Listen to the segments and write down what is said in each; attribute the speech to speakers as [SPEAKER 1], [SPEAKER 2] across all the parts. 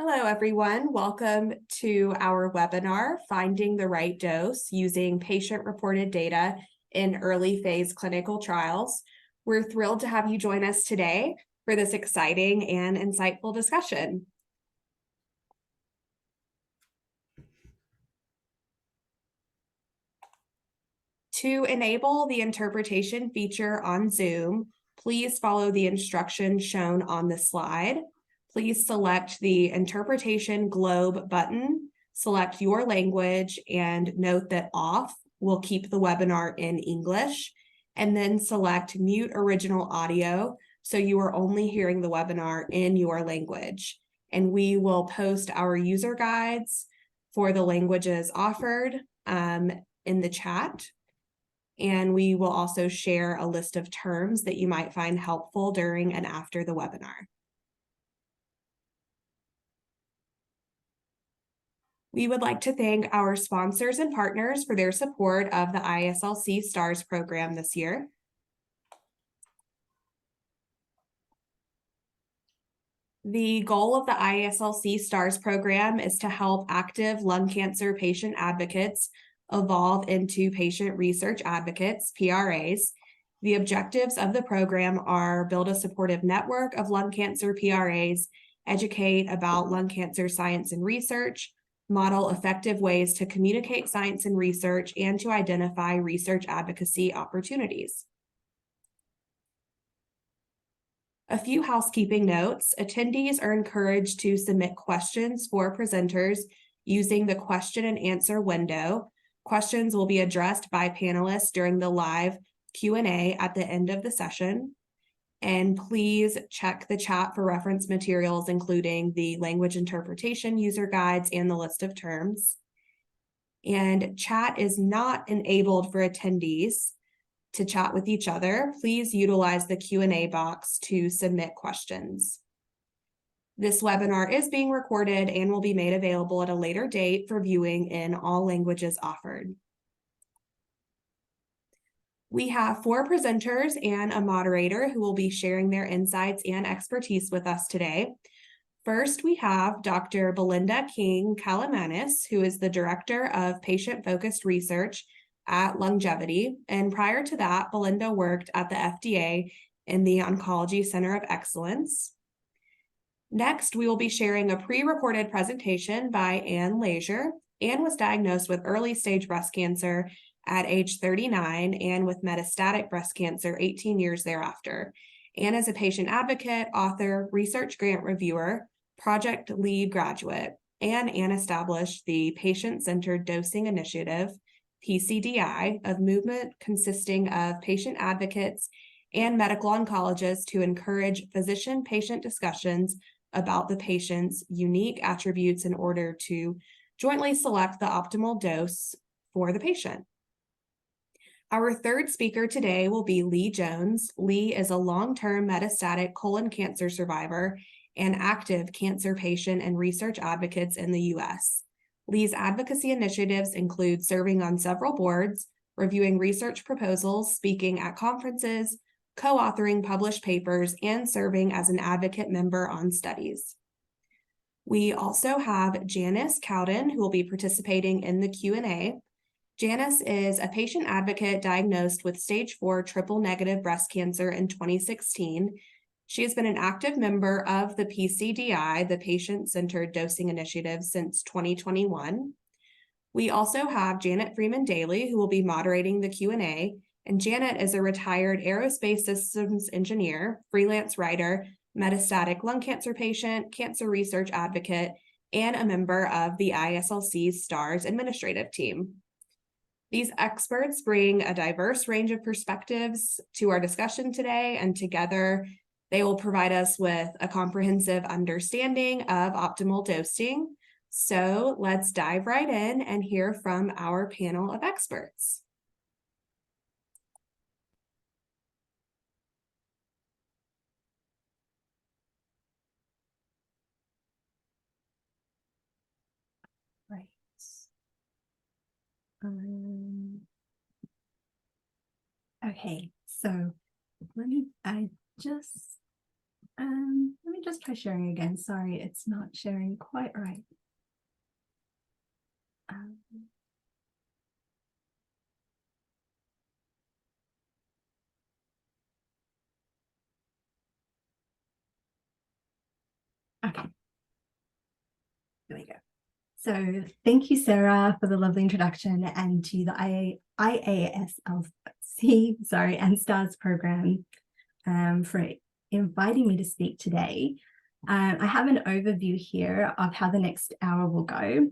[SPEAKER 1] Hello, everyone. Welcome to our webinar, Finding the Right Dose Using Patient-Reported Data in Early Phase Clinical Trials. We're thrilled to have you join us today for this exciting and insightful discussion. To enable the interpretation feature on Zoom, please follow the instructions shown on the slide. Please select the interpretation globe button, select your language, and note that off will keep the webinar in English, and then select mute original audio so you are only hearing the webinar in your language. And we will post our user guides for the languages offered in the chat. And we will also share a list of terms that you might find helpful during and after the webinar. We would like to thank our sponsors and partners for their support of the IASLC STARS program this year. The goal of the IASLC STARS program is to help active lung cancer patient advocates evolve into patient research advocates, PRAs. The objectives of the program are build a supportive network of lung cancer PRAs, educate about lung cancer science and research, model effective ways to communicate science and research, and to identify research advocacy opportunities. A few housekeeping notes. Attendees are encouraged to submit questions for presenters using the question and answer window. Questions will be addressed by panelists during the live Q&A at the end of the session. And please check the chat for reference materials, including the language interpretation user guides and the list of terms. And chat is not enabled for attendees to chat with each other. Please utilize the Q&A box to submit questions. This webinar is being recorded and will be made available at a later date for viewing in all languages offered. We have 4 presenters and a moderator who will be sharing their insights and expertise with us today. First, we have Dr. Belinda King-Calamanis, who is the Director of Patient-Focused Research at Longevity. And prior to that, Belinda worked at the FDA in the Oncology Center of Excellence. Next, we will be sharing a pre-recorded presentation by Ann Leisure. Ann was diagnosed with early-stage breast cancer at age 39 and with metastatic breast cancer 18 years thereafter. Ann is a patient advocate, author, research grant reviewer, project lead graduate, and Ann established the Patient-Centered Dosing Initiative, PCDI, of movement consisting of patient advocates and medical oncologists to encourage physician-patient discussions about the patient's unique attributes in order to jointly select the optimal dose for the patient. Our third speaker today will be Lee Jones. Lee is a long-term metastatic colon cancer survivor and active cancer patient and research advocates in the U.S. Lee's advocacy initiatives include serving on several boards, reviewing research proposals, speaking at conferences, co-authoring published papers, and serving as an advocate member on studies. We also have Janice Cowden, who will be participating in the Q&A. Janice is a patient advocate diagnosed with stage 4 triple-negative breast cancer in 2016. She has been an active member of the PCDI, the Patient-Centered Dosing Initiative, since 2021. We also have Janet Freeman-Daly, who will be moderating the Q&A. And Janet is a retired aerospace systems engineer, freelance writer, metastatic lung cancer patient, cancer research advocate, and a member of the IASLC STARS administrative team. These experts bring a diverse range of perspectives to our discussion today, and together they will provide us with a comprehensive understanding of optimal dosing. So let's dive right in and hear from our panel of experts. Right.
[SPEAKER 2] Okay, so I just Let me just try sharing again. Sorry, it's not sharing quite right. Okay, here we go. So thank you, Sarah, for the lovely introduction, and to the IASLC, and STARS program for inviting me to speak today. I have an overview here of how the next hour will go.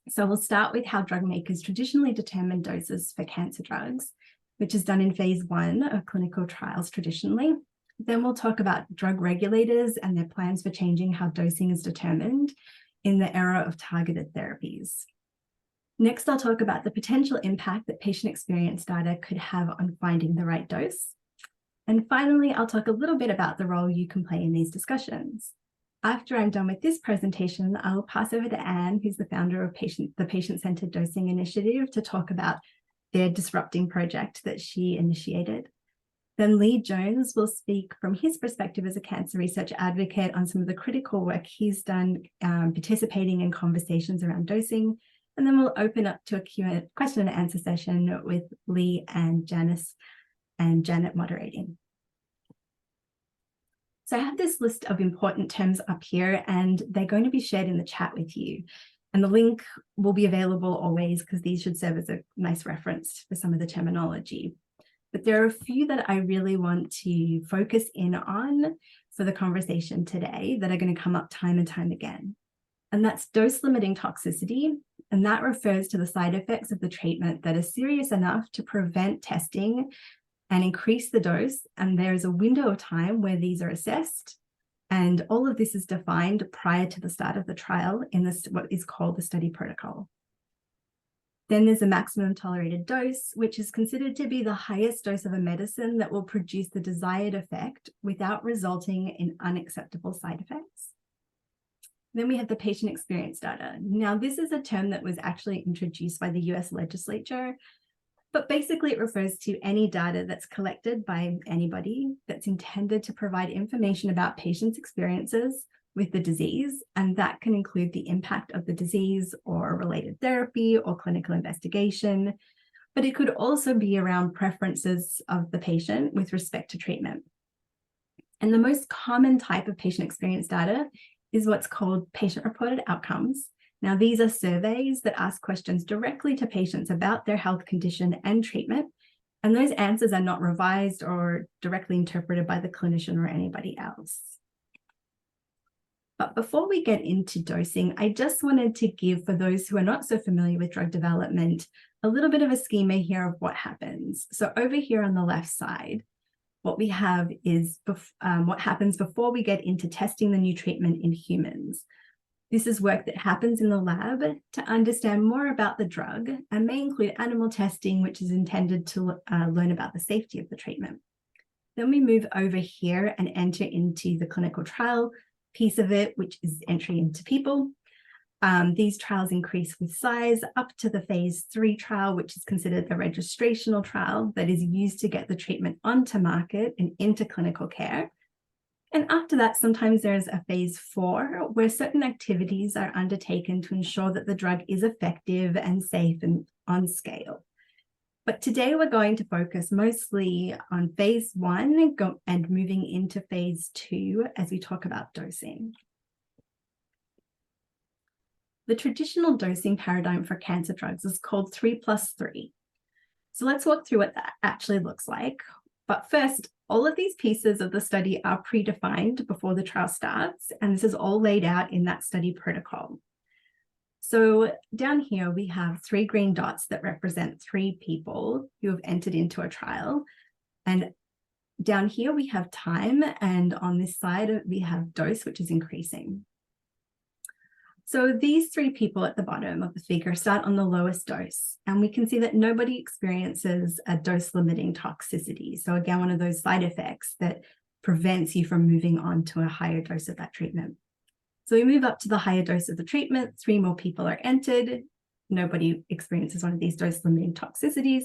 [SPEAKER 2] So we'll start with how drug makers traditionally determine doses for cancer drugs, which is done in phase 1 of clinical trials traditionally. Then we'll talk about drug regulators and their plans for changing how dosing is determined in the era of targeted therapies. Next, I'll talk about the potential impact that patient experience data could have on finding the right dose. And finally, I'll talk a little bit about the role you can play in these discussions. After I'm done with this presentation, I'll pass over to Anne, who's the founder of the Patient-Centered Dosing Initiative, to talk about their disrupting project that she initiated. Then Lee Jones will speak from his perspective as a cancer research advocate on some of the critical work he's done participating in conversations around dosing. And then we'll open up to a question and answer session with Lee and Janice and Janet moderating. So I have this list of important terms up here, and they're going to be shared in the chat with you. And the link will be available always, because these should serve as a nice reference for some of the terminology. But there are a few that I really want to focus in on for the conversation today that are going to come up time and time again. And that's dose-limiting toxicity. And that refers to the side effects of the treatment that are serious enough to prevent testing and increase the dose. And there is a window of time where these are assessed. And all of this is defined prior to the start of the trial in what is called the study protocol. Then there's a maximum tolerated dose, which is considered to be the highest dose of a medicine that will produce the desired effect without resulting in unacceptable side effects. Then we have the patient experience data. Now, this is a term that was actually introduced by the US legislature, but basically it refers to any data that's collected by anybody that's intended to provide information about patients' experiences with the disease, and that can include the impact of the disease or related therapy or clinical investigation, but it could also be around preferences of the patient with respect to treatment. And the most common type of patient experience data is what's called patient-reported outcomes. Now, these are surveys that ask questions directly to patients about their health condition and treatment, and those answers are not revised or directly interpreted by the clinician or anybody else. But before we get into dosing, I just wanted to give, for those who are not so familiar with drug development, a little bit of a schema here of what happens. So over here on the left side, what we have is what happens before we get into testing the new treatment in humans. This is work that happens in the lab to understand more about the drug and may include animal testing, which is intended to learn about the safety of the treatment. Then we move over here and enter into the clinical trial piece of it, which is entry into people. These trials increase with size up to the phase 3 trial, which is considered the registrational trial that is used to get the treatment onto market and into clinical care. And after that, sometimes there's a phase 4 where certain activities are undertaken to ensure that the drug is effective and safe and on scale. But today we're going to focus mostly on phase 1 and moving into phase 2 as we talk about dosing. The traditional dosing paradigm for cancer drugs is called 3+3. So let's walk through what that actually looks like. But first, all of these pieces of the study are predefined before the trial starts, and this is all laid out in that study protocol. So down here, we have 3 green dots that represent 3 people who have entered into a trial. And down here, we have time, and on this side, we have dose, which is increasing. So these 3 people at the bottom of the figure start on the lowest dose, and we can see that nobody experiences a dose-limiting toxicity. So again, one of those side effects that prevents you from moving on to a higher dose of that treatment. So we move up to the higher dose of the treatment, 3 more people are entered, nobody experiences one of these dose-limiting toxicities.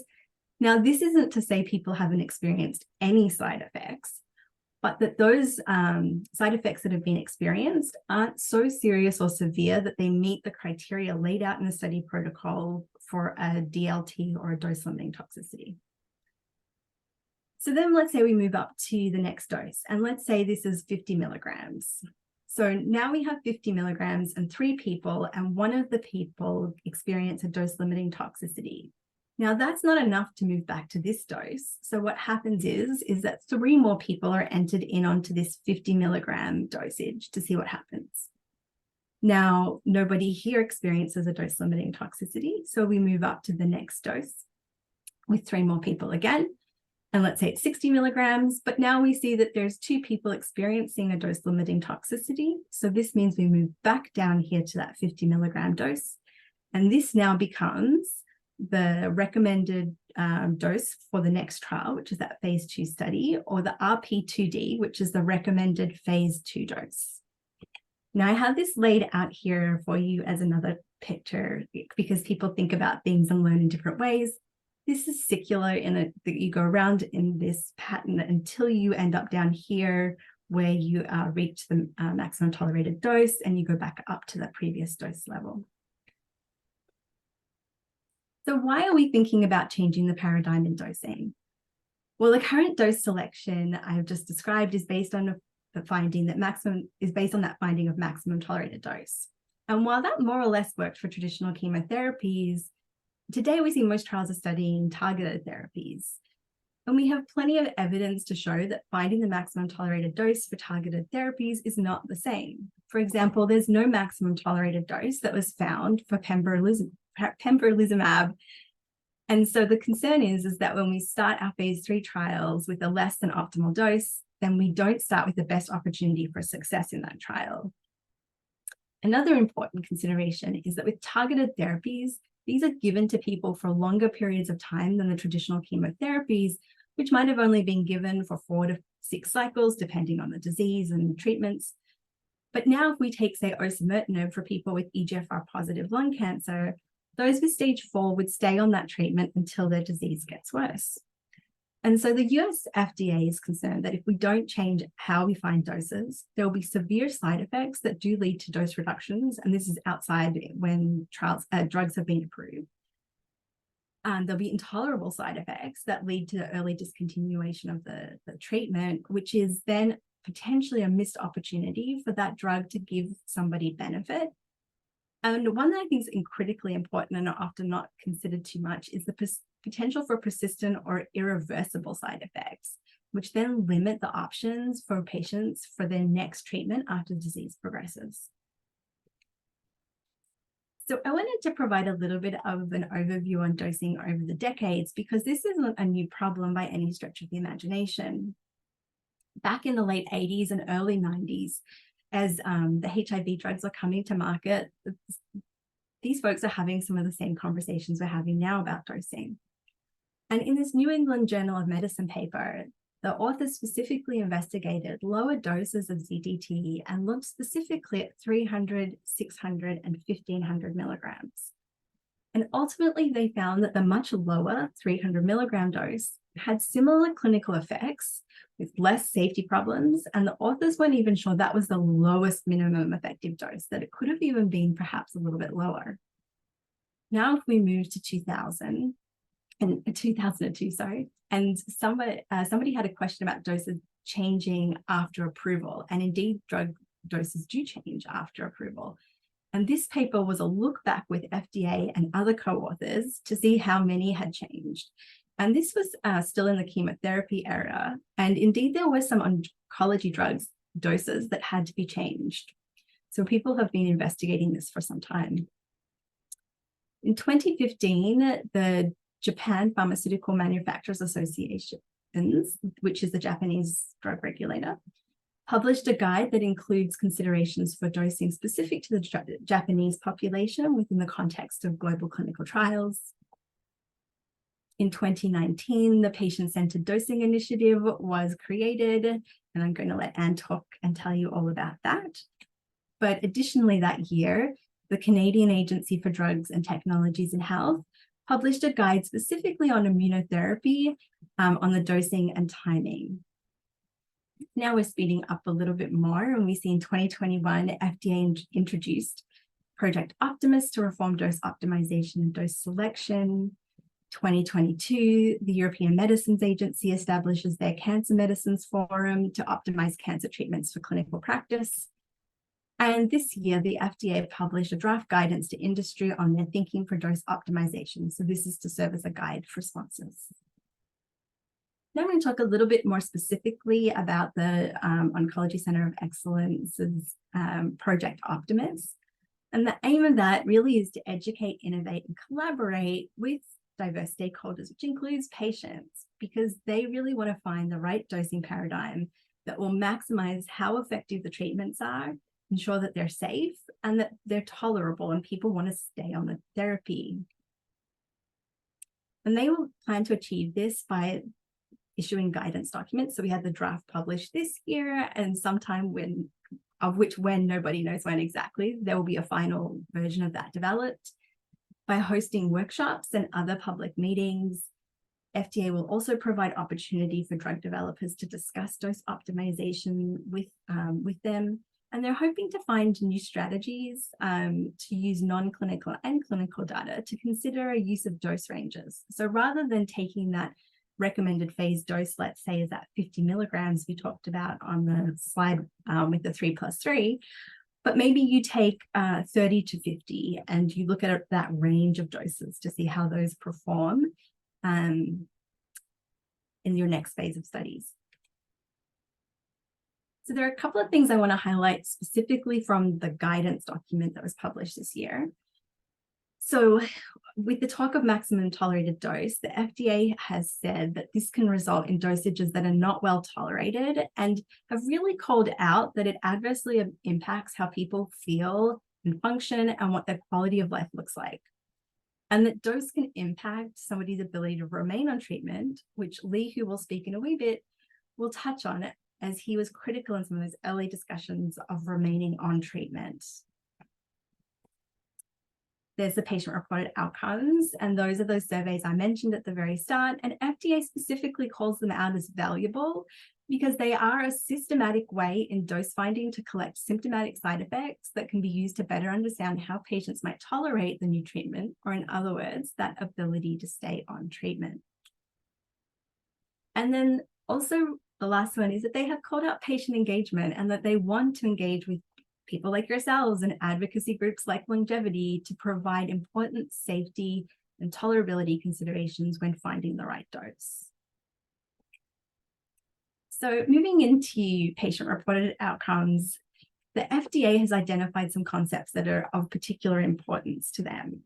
[SPEAKER 2] Now, this isn't to say people haven't experienced any side effects. but that those side effects that have been experienced aren't so serious or severe that they meet the criteria laid out in the study protocol for a DLT or a dose-limiting toxicity. So then let's say we move up to the next dose, and let's say this is 50 milligrams. So now we have 50 milligrams and 3 people, and one of the people experience a dose-limiting toxicity. Now that's not enough to move back to this dose. So what happens is that 3 more people are entered in onto this 50 milligram dosage to see what happens. Now, nobody here experiences a dose-limiting toxicity. So we move up to the next dose with 3 more people again. And let's say it's 60 milligrams, but now we see that there's 2 people experiencing a dose-limiting toxicity. So this means we move back down here to that 50 milligram dose. And this now becomes the recommended dose for the next trial, which is that phase 2 study, or the RP2D, which is the recommended phase 2 dose. Now I have this laid out here for you as another picture because people think about things and learn in different ways. This is circular in that you go around in this pattern until you end up down here where you reach the maximum tolerated dose and you go back up to the previous dose level. So why are we thinking about changing the paradigm in dosing? Well, the current dose selection I have just described is based on the finding that finding of maximum tolerated dose. And while that more or less worked for traditional chemotherapies, today we see most trials are studying targeted therapies. And we have plenty of evidence to show that finding the maximum tolerated dose for targeted therapies is not the same. For example, there's no maximum tolerated dose that was found for pembrolizumab. And so the concern is that when we start our phase 3 trials with a less than optimal dose, then we don't start with the best opportunity for success in that trial. Another important consideration is that with targeted therapies, these are given to people for longer periods of time than the traditional chemotherapies, which might have only been given for 4 to 6 cycles, depending on the disease and treatments. But now if we take, say, osimertinib for people with EGFR positive lung cancer, those with stage 4 would stay on that treatment until their disease gets worse. And so the US FDA is concerned that if we don't change how we find doses, there will be severe side effects that do lead to dose reductions. And this is outside when drugs have been approved. And there'll be intolerable side effects that lead to early discontinuation of the treatment, which is then potentially a missed opportunity for that drug to give somebody benefit. And one that I think is critically important and often not considered too much is the potential for persistent or irreversible side effects, which then limit the options for patients for their next treatment after disease progresses. So I wanted to provide a little bit of an overview on dosing over the decades, because this isn't a new problem by any stretch of the imagination. Back in the late 80s and early 90s, as the HIV drugs are coming to market, these folks are having some of the same conversations we're having now about dosing. And in this New England Journal of Medicine paper, the authors specifically investigated lower doses of ZDT and looked specifically at 300, 600, and 1500 milligrams. And ultimately, they found that the much lower 300 milligram dose had similar clinical effects with less safety problems. And the authors weren't even sure that was the lowest minimum effective dose, that it could have even been perhaps a little bit lower. Now, if we move to 2002, and somebody had a question about doses changing after approval, and indeed drug doses do change after approval. And this paper was a look back with FDA and other co-authors to see how many had changed. And this was still in the chemotherapy era. And indeed, there were some oncology drugs doses that had to be changed. So people have been investigating this for some time. In 2015, the Japan Pharmaceutical Manufacturers Association, which is the Japanese drug regulator, published a guide that includes considerations for dosing specific to the Japanese population within the context of global clinical trials. In 2019, the Patient-Centered Dosing Initiative was created, and I'm going to let Anne talk and tell you all about that. But additionally, that year, the Canadian Agency for Drugs and Technologies in Health published a guide specifically on immunotherapy on the dosing and timing. Now we're speeding up a little bit more, and we see in 2021, FDA introduced Project Optimus to reform dose optimization and dose selection. 2022, the European Medicines Agency establishes their Cancer Medicines Forum to optimize cancer treatments for clinical practice. And this year, the FDA published a draft guidance to industry on their thinking for dose optimization. So this is to serve as a guide for sponsors. Now I'm going to talk a little bit more specifically about the Oncology Center of Excellence's Project Optimus. And the aim of that really is to educate, innovate, and collaborate with diverse stakeholders, which includes patients, because they really want to find the right dosing paradigm that will maximize how effective the treatments are, ensure that they're safe and that they're tolerable and people want to stay on the therapy. And they will plan to achieve this by issuing guidance documents. So we had the draft published this year, and sometime when nobody knows when exactly, there will be a final version of that developed. By hosting workshops and other public meetings, FDA will also provide opportunity for drug developers to discuss dose optimization with them. And they're hoping to find new strategies to use non-clinical and clinical data to consider a use of dose ranges. So rather than taking that recommended phase dose, let's say, is at 50 milligrams we talked about on the slide with the 3+3, but maybe you take 30 to 50 and you look at that range of doses to see how those perform in your next phase of studies. So there are a couple of things I want to highlight specifically from the guidance document that was published this year. So with the talk of maximum tolerated dose, the FDA has said that this can result in dosages that are not well tolerated, and have really called out that it adversely impacts how people feel and function and what their quality of life looks like. And that dose can impact somebody's ability to remain on treatment, which Lee, who will speak in a wee bit, will touch on it, as he was critical in some of those early discussions of remaining on treatment. There's the patient-reported outcomes, and those are those surveys I mentioned at the very start, and FDA specifically calls them out as valuable because they are a systematic way in dose finding to collect symptomatic side effects that can be used to better understand how patients might tolerate the new treatment, or in other words, that ability to stay on treatment. And then also the last one is that they have called out patient engagement, and that they want to engage with people like yourselves and advocacy groups like Longevity to provide important safety and tolerability considerations when finding the right dose. So moving into patient-reported outcomes, the FDA has identified some concepts that are of particular importance to them.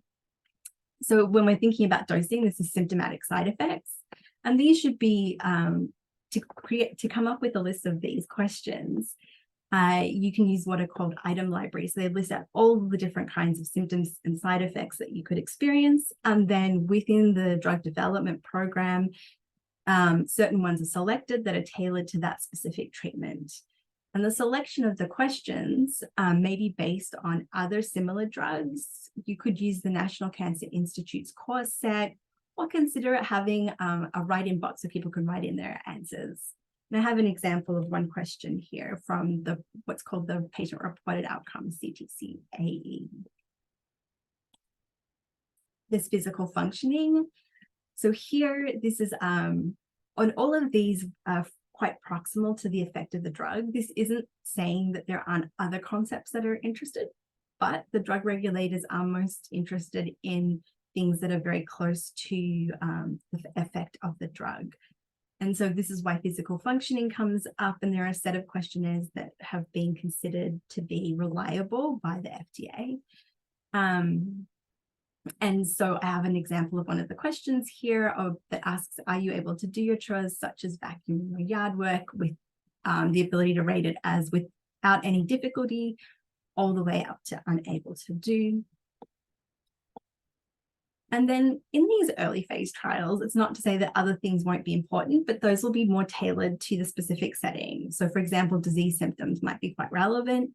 [SPEAKER 2] So when we're thinking about dosing, this is symptomatic side effects, and these should be to come up with a list of these questions. You can use what are called item libraries. So they list out all the different kinds of symptoms and side effects that you could experience. And then within the drug development program, certain ones are selected that are tailored to that specific treatment. And the selection of the questions may be based on other similar drugs. You could use the National Cancer Institute's course set, or consider it having a write-in box so people can write in their answers. And I have an example of one question here from what's called the patient-reported outcomes, CTC-AE. This physical functioning. So here, this is on all of these quite proximal to the effect of the drug. This isn't saying that there aren't other concepts that are interested, but the drug regulators are most interested in things that are very close to the effect of the drug. And so this is why physical functioning comes up, and there are a set of questionnaires that have been considered to be reliable by the FDA. And so I have an example of one of the questions here that asks, are you able to do your chores such as vacuuming or yard work with the ability to rate it as without any difficulty, all the way up to unable to do. And then in these early phase trials, it's not to say that other things won't be important, but those will be more tailored to the specific setting. So for example, disease symptoms might be quite relevant.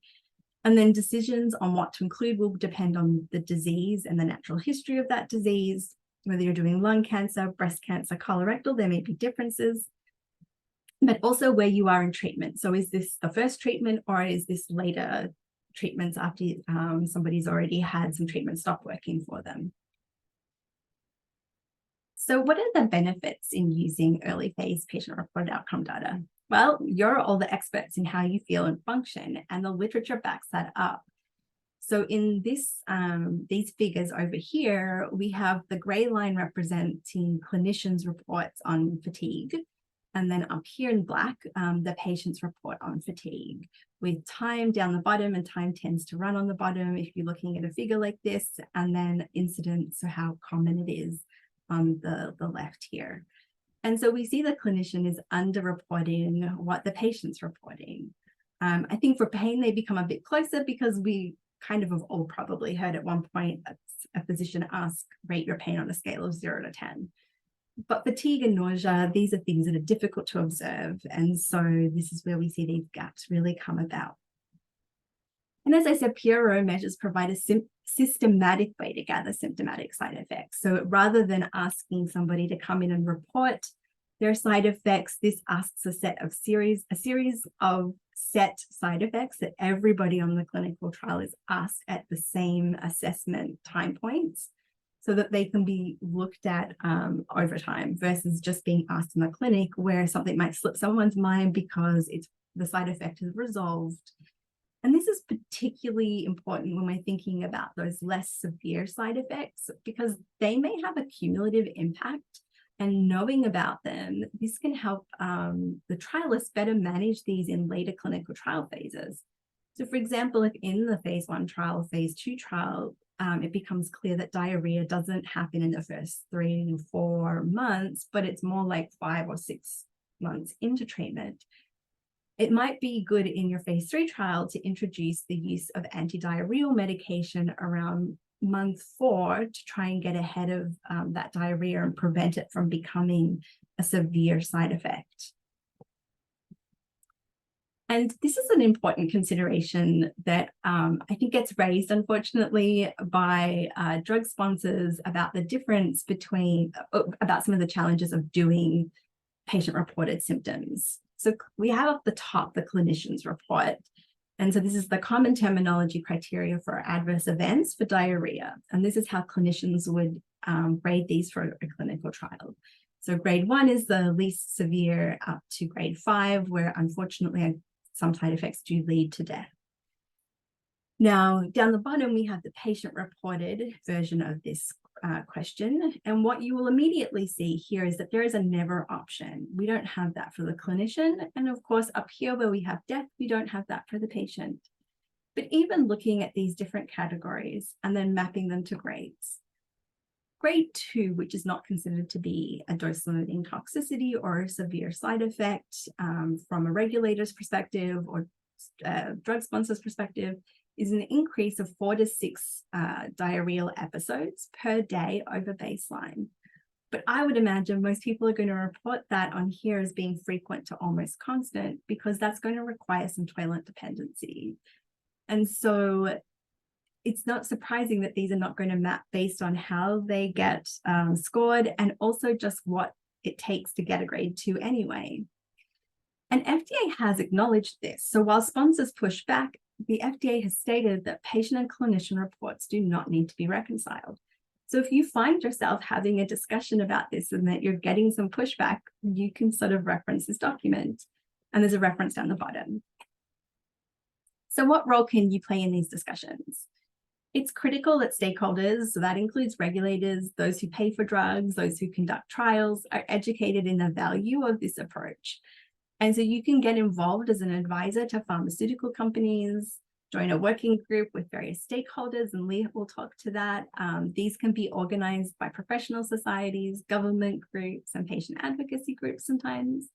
[SPEAKER 2] And then decisions on what to include will depend on the disease and the natural history of that disease. Whether you're doing lung cancer, breast cancer, colorectal, there may be differences. but also where you are in treatment. So is this the first treatment, or is this later treatments after somebody's already had some treatment stop working for them? So what are the benefits in using early phase patient-reported outcome data? Well, you're all the experts in how you feel and function, and the literature backs that up. So in these figures over here, we have the gray line representing clinicians' reports on fatigue. And then up here in black, the patient's report on fatigue, with time down the bottom, and time tends to run on the bottom if you're looking at a figure like this, and then incidence, so how common it is on the left here. And so we see the clinician is underreporting what the patient's reporting. I think for pain, they become a bit closer because we kind of have all probably heard at one point a physician ask, rate your pain on a scale of 0 to 10. But fatigue and nausea, these are things that are difficult to observe. And so this is where we see these gaps really come about. And as I said, PRO measures provide a systematic way to gather symptomatic side effects. So rather than asking somebody to come in and report their side effects, this asks a series of set side effects that everybody on the clinical trial is asked at the same assessment time points, so that they can be looked at over time versus just being asked in the clinic where something might slip someone's mind because the side effect is resolved. And this is particularly important when we're thinking about those less severe side effects, because they may have a cumulative impact, and knowing about them, this can help the trialists better manage these in later clinical trial phases. So for example, if in the phase 1 trial, phase 2 trial, it becomes clear that diarrhea doesn't happen in the first 3 to 4 months, but it's more like 5 or 6 months into treatment. It might be good in your phase 3 trial to introduce the use of antidiarrheal medication around month 4 to try and get ahead of that diarrhea and prevent it from becoming a severe side effect. And this is an important consideration that I think gets raised, unfortunately, by drug sponsors about the difference between, about some of the challenges of doing patient-reported symptoms. So we have at the top the clinician's report. And so this is the common terminology criteria for adverse events for diarrhea. And this is how clinicians would grade these for a clinical trial. So grade 1 is the least severe, up to grade 5, where unfortunately some side effects do lead to death. Now, down the bottom, we have the patient-reported version of this question. And what you will immediately see here is that there is a never option. We don't have that for the clinician. And of course, up here where we have death, we don't have that for the patient. But even looking at these different categories and then mapping them to grades, grade 2, which is not considered to be a dose-limiting toxicity or a severe side effect from a regulator's perspective or drug sponsor's perspective, is an increase of 4 to 6 diarrheal episodes per day over baseline. But I would imagine most people are going to report that on here as being frequent to almost constant, because that's going to require some toilet dependency. And so it's not surprising that these are not going to map based on how they get scored, and also just what it takes to get a grade 2 anyway. And FDA has acknowledged this. So while sponsors push back, the FDA has stated that patient and clinician reports do not need to be reconciled. So if you find yourself having a discussion about this and that you're getting some pushback, you can sort of reference this document. And there's a reference down the bottom. So what role can you play in these discussions? It's critical that stakeholders, so that includes regulators, those who pay for drugs, those who conduct trials, are educated in the value of this approach. And so you can get involved as an advisor to pharmaceutical companies, join a working group with various stakeholders, and Lee will talk to that. These can be organized by professional societies, government groups, and patient advocacy groups sometimes.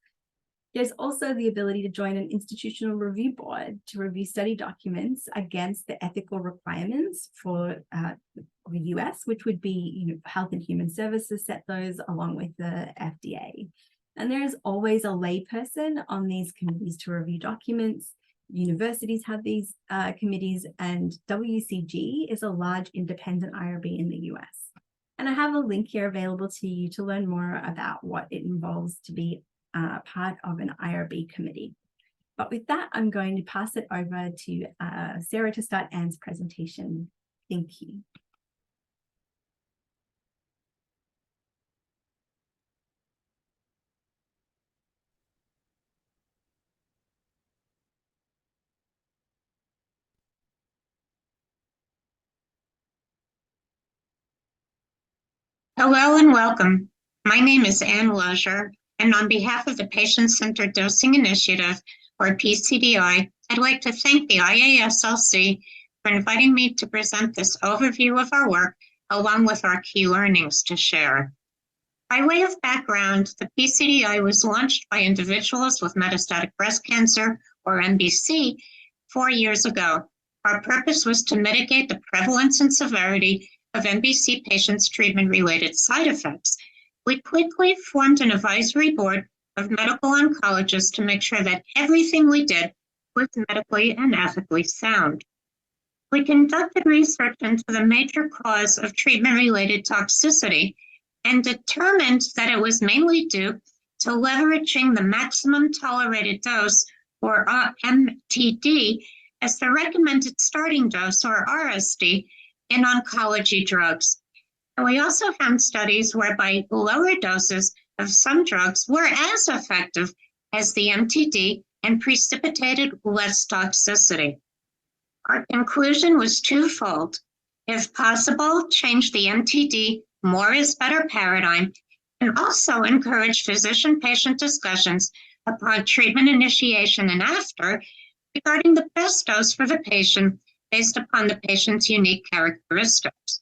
[SPEAKER 2] There's also the ability to join an institutional review board to review study documents against the ethical requirements for the US, which would be, Health and Human Services set those along with the FDA. And there is always a layperson on these committees to review documents. Universities have these committees, and WCG is a large independent IRB in the US. And I have a link here available to you to learn more about what it involves to be part of an IRB committee. But with that, I'm going to pass it over to Sarah to start Anne's presentation. Thank you.
[SPEAKER 3] Hello and welcome. My name is Anne Lozier, and on behalf of the Patient-Centered Dosing Initiative, or PCDI, I'd like to thank the IASLC for inviting me to present this overview of our work, along with our key learnings to share. By way of background, the PCDI was launched by individuals with metastatic breast cancer, or MBC, 4 years ago. Our purpose was to mitigate the prevalence and severity of MBC patients' treatment-related side effects. We quickly formed an advisory board of medical oncologists to make sure that everything we did was medically and ethically sound. We conducted research into the major cause of treatment-related toxicity and determined that it was mainly due to leveraging the maximum tolerated dose, or MTD, as the recommended starting dose, or RSD, in oncology drugs. And we also found studies whereby lower doses of some drugs were as effective as the MTD and precipitated less toxicity. Our conclusion was twofold. If possible, change the MTD more is better paradigm, and also encourage physician-patient discussions upon treatment initiation and after regarding the best dose for the patient based upon the patient's unique characteristics.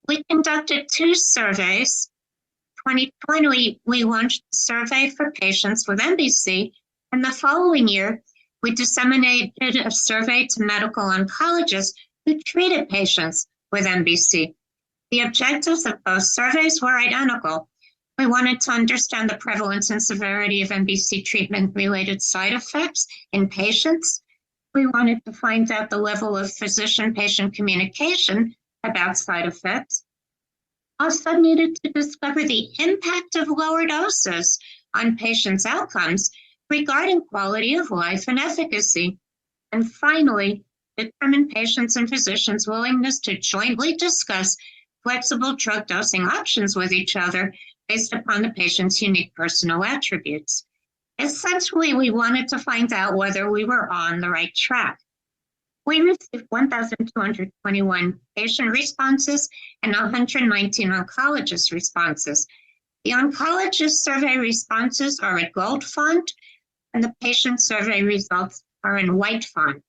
[SPEAKER 3] We conducted 2 surveys. 2020, we launched a survey for patients with MBC, and the following year, we disseminated a survey to medical oncologists who treated patients with MBC. The objectives of both surveys were identical. We wanted to understand the prevalence and severity of MBC treatment-related side effects in patients. We wanted to find out the level of physician-patient communication about side effects. Also needed to discover the impact of lower doses on patients' outcomes regarding quality of life and efficacy. And finally, determine patients' and physicians' willingness to jointly discuss flexible drug dosing options with each other based upon the patient's unique personal attributes. Essentially, we wanted to find out whether we were on the right track. We received 1,221 patient responses and 119 oncologist responses. The oncologist survey responses are in gold font, and the patient survey results are in white font.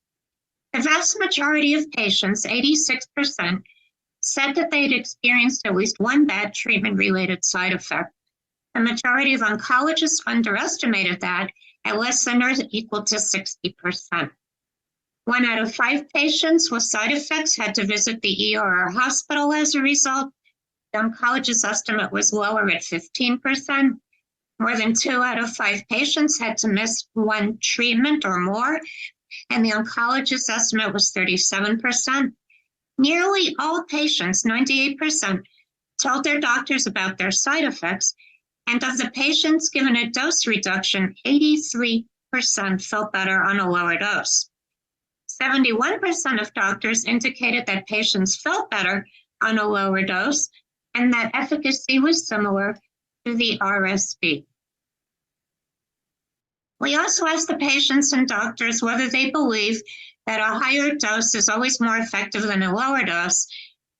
[SPEAKER 3] The vast majority of patients, 86%, said that they'd experienced at least one bad treatment-related side effect. The majority of oncologists underestimated that at less than or equal to 60%. 1 out of 5 patients with side effects had to visit the ER or hospital as a result. The oncologist estimate was lower at 15%. More than 2 out of 5 patients had to miss 1 treatment or more, and the oncologist estimate was 37%. Nearly all patients, 98%, told their doctors about their side effects, and of the patients given a dose reduction, 83% felt better on a lower dose. 71% of doctors indicated that patients felt better on a lower dose and that efficacy was similar to the RSD. We also asked the patients and doctors whether they believe that a higher dose is always more effective than a lower dose,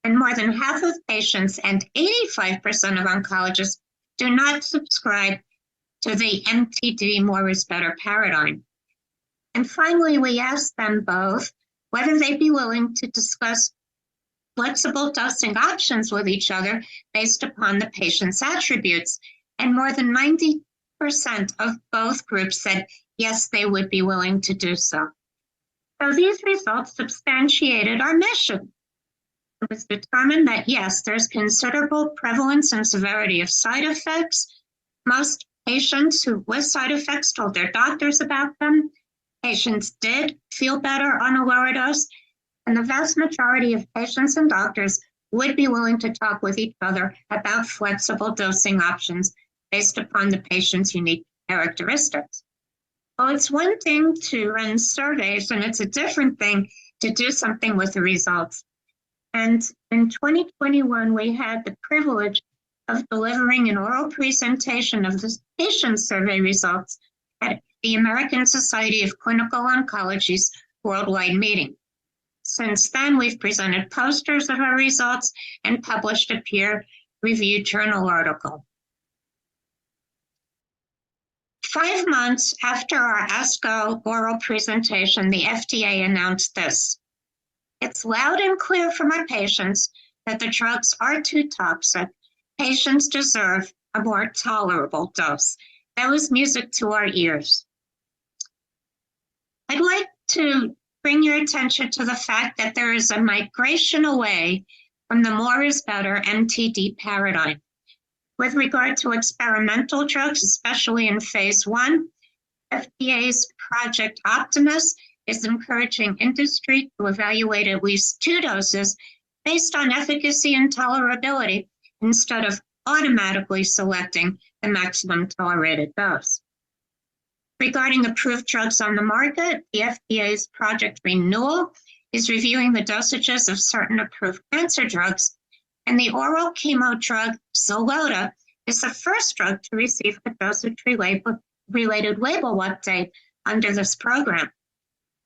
[SPEAKER 3] and more than half of patients and 85% of oncologists do not subscribe to the MTD more is better paradigm. And finally, we asked them both whether they'd be willing to discuss flexible dosing options with each other based upon the patient's attributes. And more than 90% of both groups said, yes, they would be willing to do so. So these results substantiated our mission. It was determined that, yes, there's considerable prevalence and severity of side effects. Most patients with side effects told their doctors about them. Patients did feel better on a lower dose, and the vast majority of patients and doctors would be willing to talk with each other about flexible dosing options based upon the patient's unique characteristics. Well, it's one thing to run surveys, and it's a different thing to do something with the results. And in 2021, we had the privilege of delivering an oral presentation of the patient survey results at the American Society of Clinical Oncology's worldwide meeting. Since then, we've presented posters of our results and published a peer-reviewed journal article. 5 months after our ASCO oral presentation, the FDA announced this. It's loud and clear from our patients that the drugs are too toxic. Patients deserve a more tolerable dose. That was music to our ears. I'd like to bring your attention to the fact that there is a migration away from the more is better MTD paradigm. With regard to experimental drugs, especially in phase 1, FDA's Project Optimus is encouraging industry to evaluate at least 2 doses based on efficacy and tolerability instead of automatically selecting the maximum tolerated dose. Regarding approved drugs on the market, the FDA's Project Renewal is reviewing the dosages of certain approved cancer drugs, and the oral chemo drug Xeloda is the first drug to receive a dosage-related label update under this program.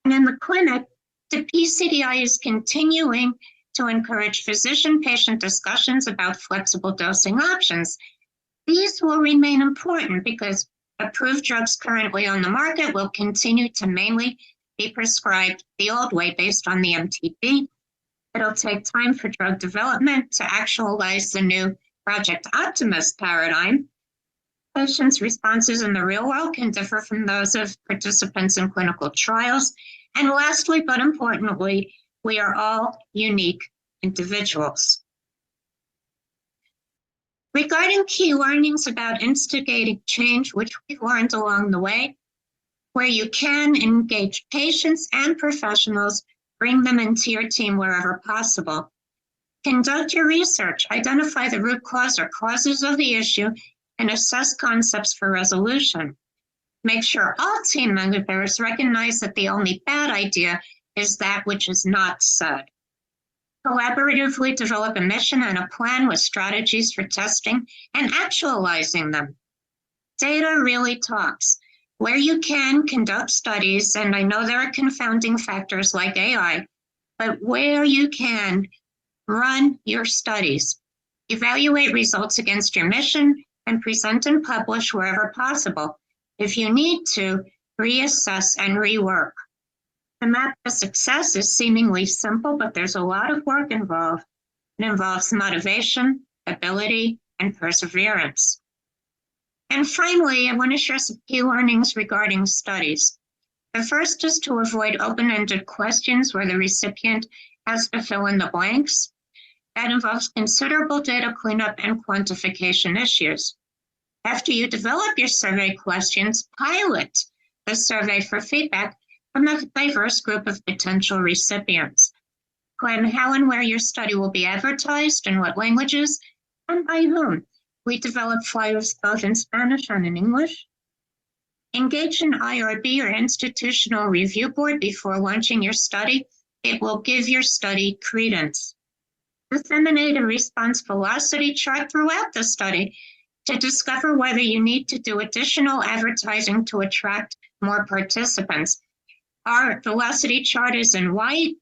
[SPEAKER 3] And in the clinic, the PCDI is continuing to encourage physician-patient discussions about flexible dosing options. These will remain important because approved drugs currently on the market will continue to mainly be prescribed the old way based on the MTD. It'll take time for drug development to actualize the new Project Optimus paradigm. Patients' responses in the real world can differ from those of participants in clinical trials. And lastly, but importantly, we are all unique individuals. Regarding key learnings about instigating change, which we've learned along the way, where you can engage patients and professionals, bring them into your team wherever possible. Conduct your research, identify the root cause or causes of the issue, and assess concepts for resolution. Make sure all team members recognize that the only bad idea is that which is not said. Collaboratively develop a mission and a plan with strategies for testing and actualizing them. Data really talks. Where you can, conduct studies, and I know there are confounding factors like AI, but where you can, run your studies. Evaluate results against your mission and present and publish wherever possible. If you need to, reassess and rework. The map to success is seemingly simple, but there's a lot of work involved. It involves motivation, ability, and perseverance. And finally, I want to share some key learnings regarding studies. The first is to avoid open-ended questions where the recipient has to fill in the blanks. That involves considerable data cleanup and quantification issues. After you develop your survey questions, pilot the survey for feedback from a diverse group of potential recipients. Plan how and where your study will be advertised, in what languages, and by whom. We develop flyers both in Spanish and in English. Engage an IRB or institutional review board before launching your study. It will give your study credence. Disseminate a response velocity chart throughout the study to discover whether you need to do additional advertising to attract more participants. Our velocity chart is in white,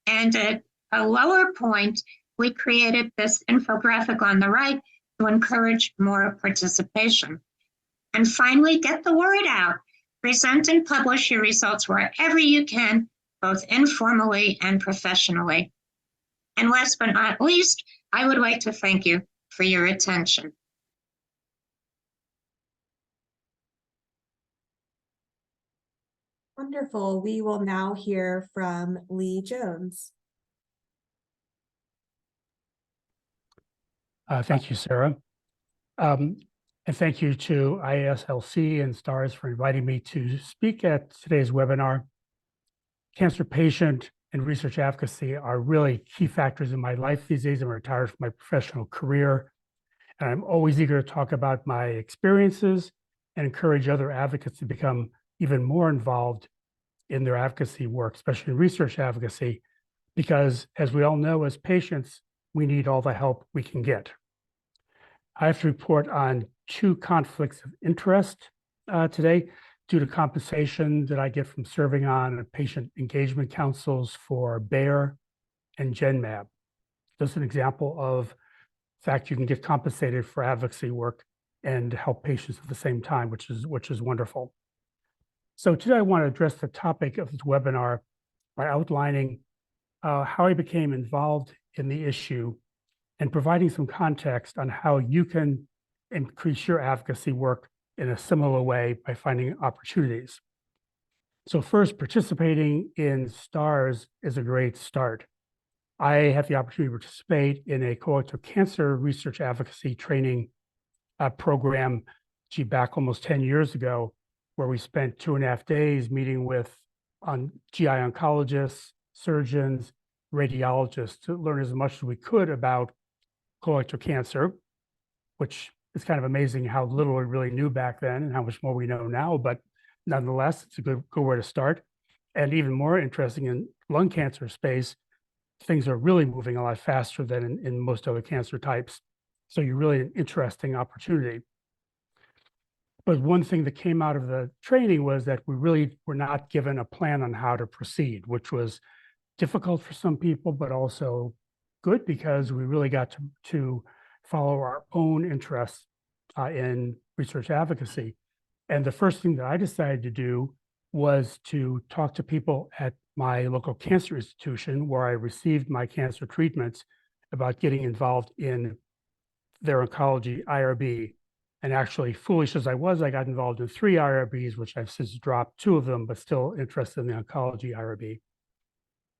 [SPEAKER 3] and at a lower point, we created this infographic on the right to encourage more participation. And finally, get the word out. Present and publish your results wherever you can, both informally and professionally. And last but not least, I would like to thank you for your attention.
[SPEAKER 1] Wonderful. We will now hear from Lee Jones.
[SPEAKER 4] Thank you, Sarah. And thank you to IASLC and STARS for inviting me to speak at today's webinar. Cancer patient and research advocacy are really key factors in my life these days. I'm retired from my professional career, And I'm always eager to talk about my experiences and encourage other advocates to become even more involved in their advocacy work, especially in research advocacy, because as we all know, as patients, we need all the help we can get. I have to report on 2 conflicts of interest today due to compensation that I get from serving on patient engagement councils for Bayer and GenMab. Just an example of the fact you can get compensated for advocacy work and help patients at the same time, which is wonderful. So today I want to address the topic of this webinar by outlining how I became involved in the issue and providing some context on how you can increase your advocacy work in a similar way by finding opportunities. So first, participating in STARS is a great start. I had the opportunity to participate in a colorectal cancer research advocacy training program back almost 10 years ago, where we spent 2.5 days meeting with GI oncologists, surgeons, radiologists to learn as much as we could about colorectal cancer, which is kind of amazing how little we really knew back then and how much more we know now, but nonetheless, it's a good way to start. And even more interesting in lung cancer space, things are really moving a lot faster than in most other cancer types. So you're really an interesting opportunity. But one thing that came out of the training was that we really were not given a plan on how to proceed, which was difficult for some people, but also good because we really got to follow our own interests in research advocacy. And the first thing that I decided to do was to talk to people at my local cancer institution where I received my cancer treatments about getting involved in their oncology IRB. And actually, foolish as I was, I got involved in 3 IRBs, which I've since dropped 2 of them, but still interested in the oncology IRB.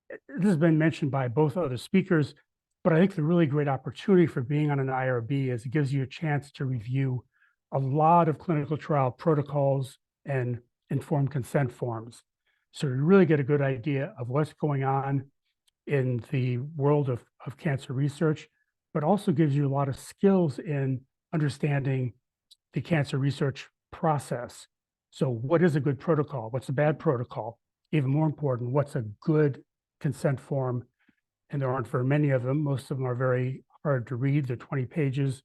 [SPEAKER 4] This has been mentioned by both other speakers, but I think the really great opportunity for being on an IRB is it gives you a chance to review a lot of clinical trial protocols and informed consent forms. So you really get a good idea of what's going on in the world of cancer research, but also gives you a lot of skills in understanding the cancer research process. So what is a good protocol? What's a bad protocol? Even more important, what's a good consent form? And there aren't very many of them. Most of them are very hard to read. They're 20 pages,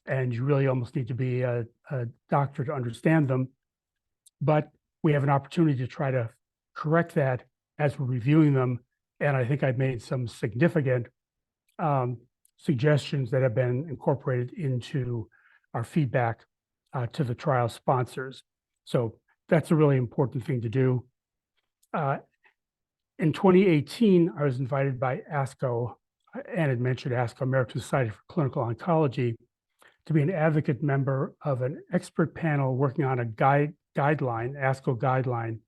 [SPEAKER 4] and you really almost need to be a doctor to understand them. But we have an opportunity to try to correct that as we're reviewing them. And I think I've made some significant suggestions that have been incorporated into our feedback to the trial sponsors. So that's a really important thing to do. In 2018, I was invited by ASCO, and had mentioned ASCO, American Society for Clinical Oncology, to be an advocate member of an expert panel working on a guideline, ASCO guideline,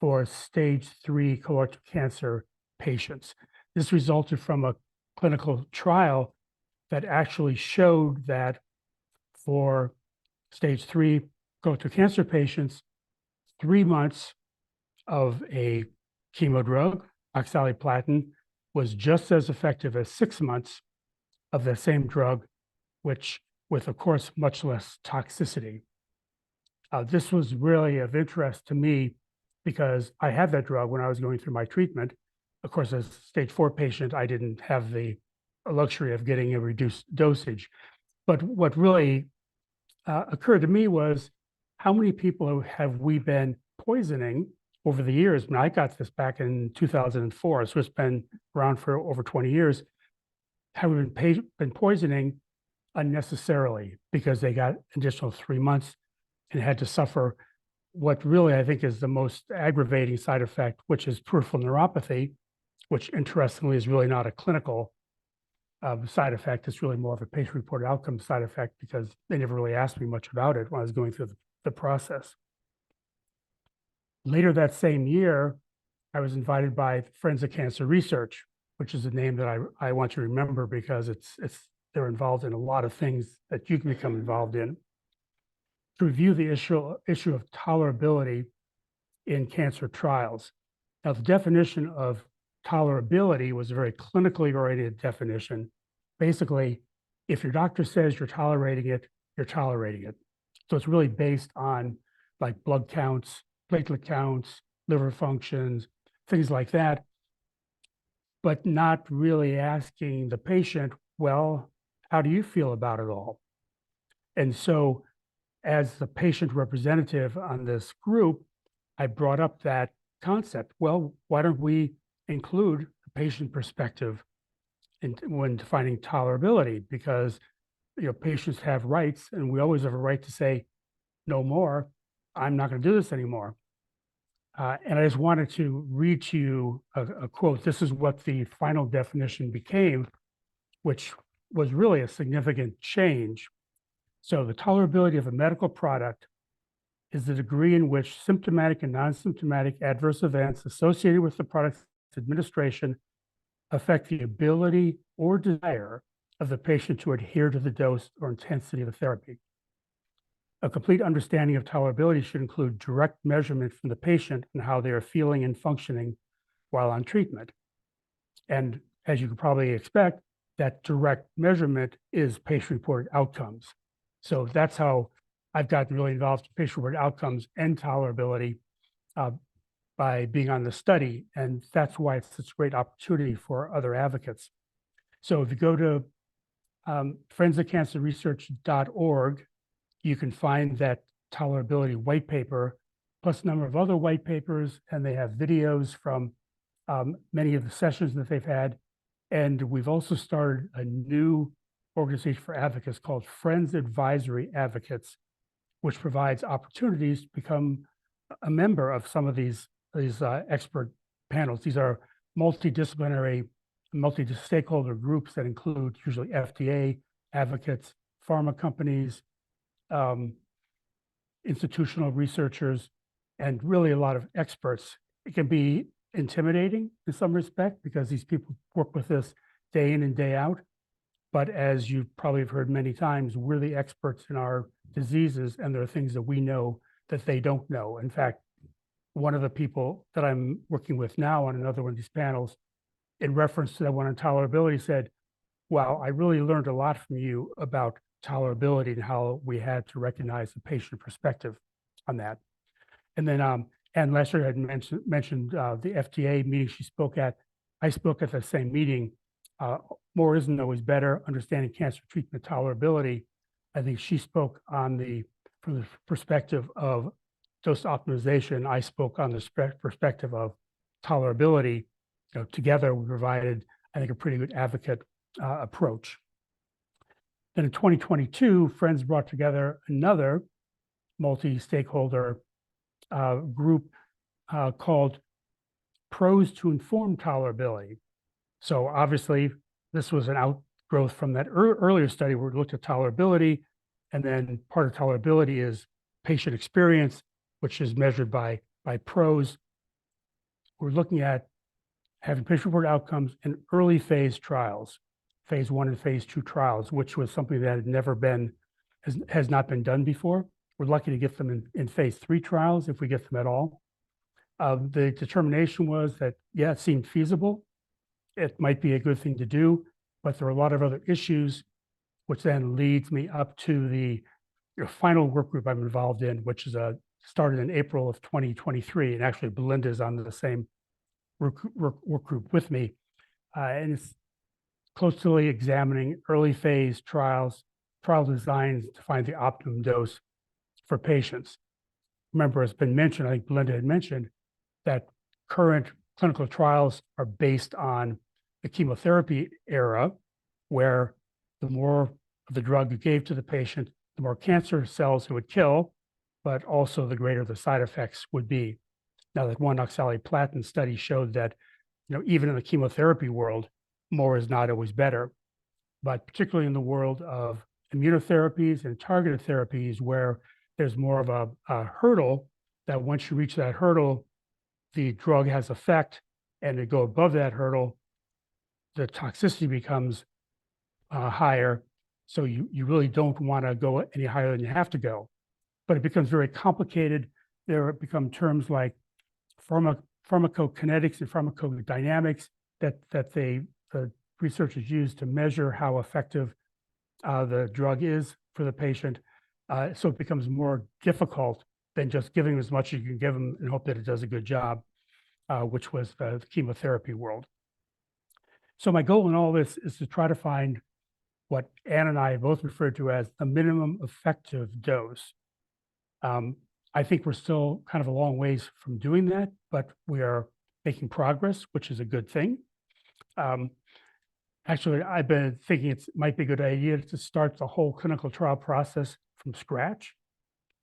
[SPEAKER 4] for stage 3 colorectal cancer patients. This resulted from a clinical trial that actually showed that for stage 3 colorectal cancer patients, 3 months of a chemo drug, oxaliplatin, was just as effective as 6 months of the same drug, which with, of course, much less toxicity. This was really of interest to me because I had that drug when I was going through my treatment. Of course, as a stage 4 patient, I didn't have the luxury of getting a reduced dosage. But what really occurred to me was how many people have we been poisoning over the years? I got this back in 2004, so it's been around for over 20 years. Have we been poisoning unnecessarily because they got additional 3 months and had to suffer what really I think is the most aggravating side effect, which is peripheral neuropathy, which interestingly is really not a clinical side effect. It's really more of a patient-reported outcome side effect because they never really asked me much about it when I was going through the process. Later that same year, I was invited by Friends of Cancer Research, which is a name that I want to remember because they're involved in a lot of things that you can become involved in, to review the issue of tolerability in cancer trials. Now, the definition of tolerability was a very clinically oriented definition. Basically, if your doctor says you're tolerating it, you're tolerating it. So it's really based on like blood counts, platelet counts, liver functions, things like that, but not really asking the patient, well, how do you feel about it all? And so as the patient representative on this group, I brought up that concept. Well, why don't we include the patient perspective when defining tolerability? Because patients have rights, and we always have a right to say, no more. I'm not going to do this anymore. And I just wanted to read to you a quote. This is what the final definition became, which was really a significant change. So the tolerability of a medical product is the degree in which symptomatic and non-symptomatic adverse events associated with the product's administration affect the ability or desire of the patient to adhere to the dose or intensity of the therapy. A complete understanding of tolerability should include direct measurement from the patient and how they are feeling and functioning while on treatment. And as you could probably expect, that direct measurement is patient-reported outcomes. So that's how I've gotten really involved in patient-reported outcomes and tolerability by being on the study. And that's why it's such a great opportunity for other advocates. So if you go to friendsofcancerresearch.org, you can find that tolerability white paper, plus a number of other white papers, and they have videos from many of the sessions that they've had. And we've also started a new organization for advocates called Friends Advisory Advocates, which provides opportunities to become a member of some of these expert panels. These are multidisciplinary, multi-stakeholder groups that include usually FDA advocates, pharma companies, institutional researchers, and really a lot of experts. It can be intimidating in some respect because these people work with this day in and day out. But as you probably have heard many times, we're the experts in our diseases, and there are things that we know that they don't know. In fact, one of the people that I'm working with now on another one of these panels, in reference to that one on tolerability, said, wow, I really learned a lot from you about tolerability and how we had to recognize the patient perspective on that. And then Ann Lesher had mentioned the FDA meeting she spoke at. I spoke at the same meeting. More isn't always better, understanding cancer treatment tolerability. I think she spoke from the perspective of dose optimization. I spoke on the perspective of tolerability. Together we provided, I think, a pretty good advocate approach. Then in 2022, Friends brought together another multi-stakeholder group called Pros to Inform Tolerability. So obviously, this was an outgrowth from that earlier study where we looked at tolerability, and then part of tolerability is patient experience, which is measured by pros. We're looking at having patient-reported outcomes in early phase trials, phase 1 and phase 2 trials, which was something that had never been, has not been done before. We're lucky to get them in phase 3 trials, if we get them at all. The determination was that, yeah, it seemed feasible. It might be a good thing to do, but there are a lot of other issues, which then leads me up to the final work group I'm involved in, which is started in April of 2023. And actually, Belinda is on the same work group with me. And it's closely examining early phase trial designs to find the optimum dose for patients. Remember, it's been mentioned, I think Belinda had mentioned, that current clinical trials are based on the chemotherapy era, where the more of the drug you gave to the patient, the more cancer cells it would kill, but also the greater the side effects would be. Now, that one oxaliplatin study showed that, even in the chemotherapy world, more is not always better. But particularly in the world of immunotherapies and targeted therapies, where there's more of a hurdle, that once you reach that hurdle, the drug has effect, and to go above that hurdle, the toxicity becomes higher. So you really don't want to go any higher than you have to go. But it becomes very complicated. There become terms like pharmacokinetics and pharmacodynamics that the researchers use to measure how effective the drug is for the patient. So it becomes more difficult than just giving as much as you can give them and hope that it does a good job, which was the chemotherapy world. So my goal in all this is to try to find what Ann and I both referred to as the minimum effective dose. I think we're still kind of a long ways from doing that, but we are making progress, which is a good thing. Actually, I've been thinking it might be a good idea to start the whole clinical trial process from scratch,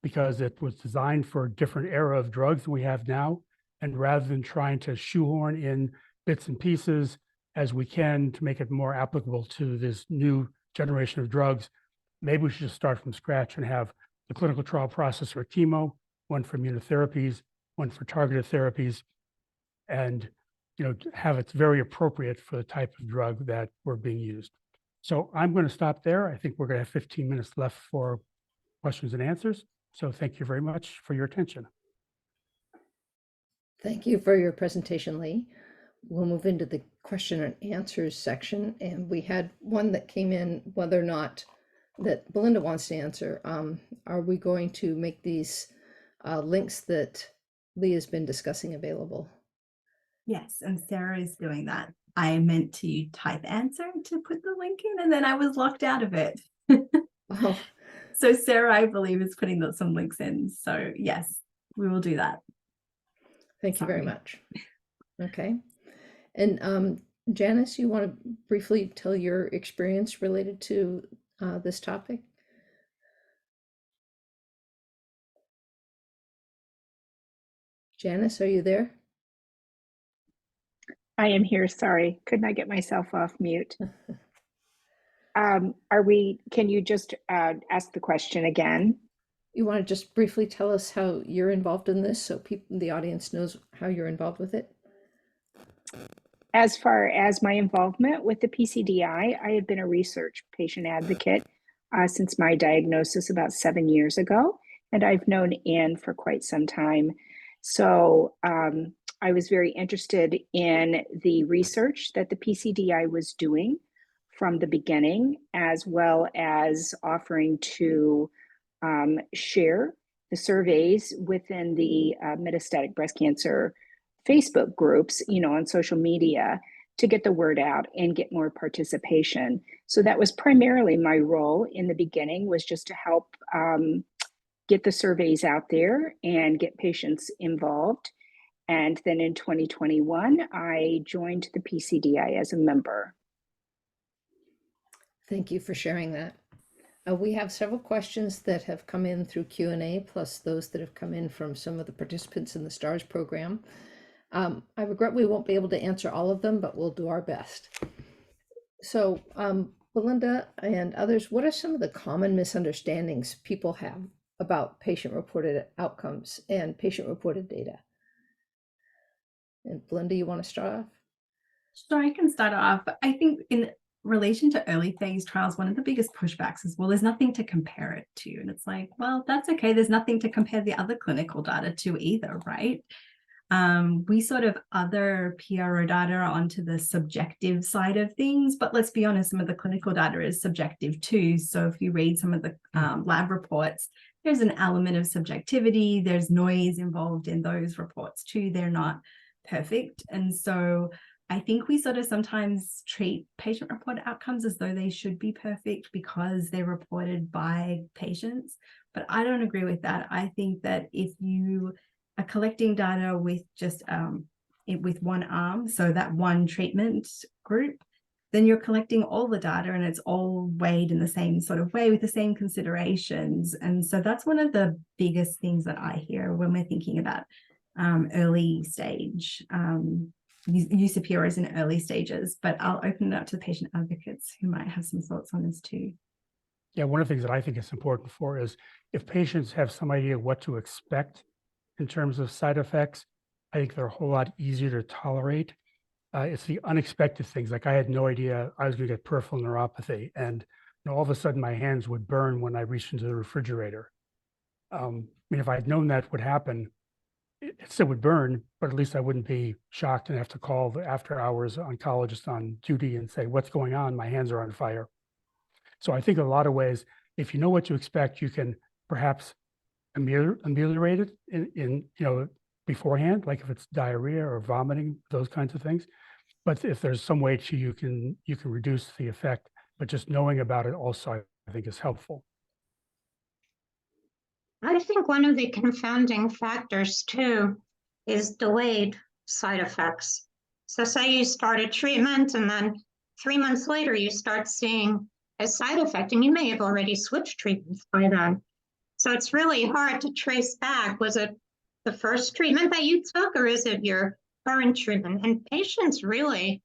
[SPEAKER 4] because it was designed for a different era of drugs than we have now. And rather than trying to shoehorn in bits and pieces as we can to make it more applicable to this new generation of drugs, maybe we should just start from scratch and have the clinical trial process for chemo, one for immunotherapies, one for targeted therapies, and have it very appropriate for the type of drug that we're being used. So I'm going to stop there. I think we're going to have 15 minutes left for questions and answers. So thank you very much for your attention.
[SPEAKER 5] Thank you for your presentation, Lee. We'll move into the question and answers section. And we had one that came in, whether or not that Belinda wants to answer. Are we going to make these links that Lee has been discussing available?
[SPEAKER 2] Yes, and Sarah is doing that. I meant to type answer to put the link in, and then I was locked out of it.
[SPEAKER 5] Oh,
[SPEAKER 2] So Sarah, I believe, is putting some links in. So yes, we will do that.
[SPEAKER 5] thank you very
[SPEAKER 2] Sorry.
[SPEAKER 5] much. Okay. And Janice, you want to briefly tell your experience related to this topic? Janice, are you there?
[SPEAKER 6] I am here, sorry. Could not get myself off mute. Can you just ask the question again?
[SPEAKER 5] You want to just briefly tell us how you're involved in this so the audience knows how you're involved with it?
[SPEAKER 6] As far as my involvement with the PCDI, I have been a research patient advocate since my diagnosis about 7 years ago, and I've known Ann for quite some time. So I was very interested in the research that the PCDI was doing from the beginning, as well as offering to share the surveys within the metastatic breast cancer Facebook groups, on social media to get the word out and get more participation. So that was primarily my role in the beginning, was just to help get the surveys out there and get patients involved. And then in 2021, I joined the PCDI as a member.
[SPEAKER 5] Thank you for sharing that. We have several questions that have come in through Q&A, plus those that have come in from some of the participants in the STARS program. I regret we won't be able to answer all of them, but we'll do our best. So Belinda and others, what are some of the common misunderstandings people have about patient-reported outcomes and patient-reported data? And Belinda, you want to start off?
[SPEAKER 2] Sure, I can start off. I think in relation to early phase trials, one of the biggest pushbacks is, well, there's nothing to compare it to. And it's like, well, that's okay. There's nothing to compare the other clinical data to either, right? We sort of other PRO data onto the subjective side of things, but let's be honest, some of the clinical data is subjective too. So if you read some of the lab reports, there's an element of subjectivity, there's noise involved in those reports too. They're not perfect. And so I think we sort of sometimes treat patient-reported outcomes as though they should be perfect because they're reported by patients. But I don't agree with that. I think that if you are collecting data with just with one arm, so that one treatment group, then you're collecting all the data and it's all weighed in the same sort of way with the same considerations. And so that's one of the biggest things that I hear when we're thinking about early stage use of PROs in early stages, but I'll open it up to the patient advocates who might have some thoughts on this too.
[SPEAKER 4] Yeah, one of the things that I think is important for is if patients have some idea what to expect in terms of side effects, I think they're a whole lot easier to tolerate. It's the unexpected things. Like I had no idea I was going to get peripheral neuropathy, and all of a sudden my hands would burn when I reached into the refrigerator. I mean, if I had known that would happen, it still would burn, but at least I wouldn't be shocked and have to call the after hours oncologist on duty and say, what's going on? My hands are on fire. So I think in a lot of ways, if you know what to expect, you can perhaps ameliorate it in beforehand, like if it's diarrhea or vomiting, those kinds of things. But if there's some way you can reduce the effect, but just knowing about it also, I think, is helpful.
[SPEAKER 3] I think one of the confounding factors too is delayed side effects. So say you start a treatment and then 3 months later you start seeing a side effect, and you may have already switched treatments by then. So it's really hard to trace back. Was it the first treatment that you took, or is it your current treatment? And patients really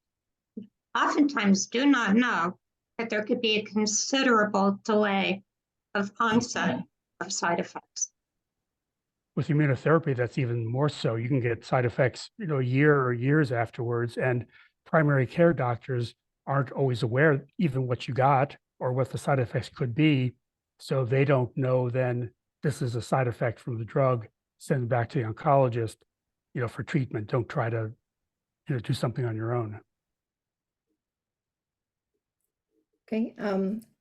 [SPEAKER 3] oftentimes do not know that there could be a considerable delay of onset of side effects.
[SPEAKER 4] With immunotherapy, that's even more so. You can get side effects, a year or years afterwards, and primary care doctors aren't always aware even what you got or what the side effects could be. So they don't know then this is a side effect from the drug, send it back to the oncologist, for treatment. Don't try to, do something on your own.
[SPEAKER 5] Okay,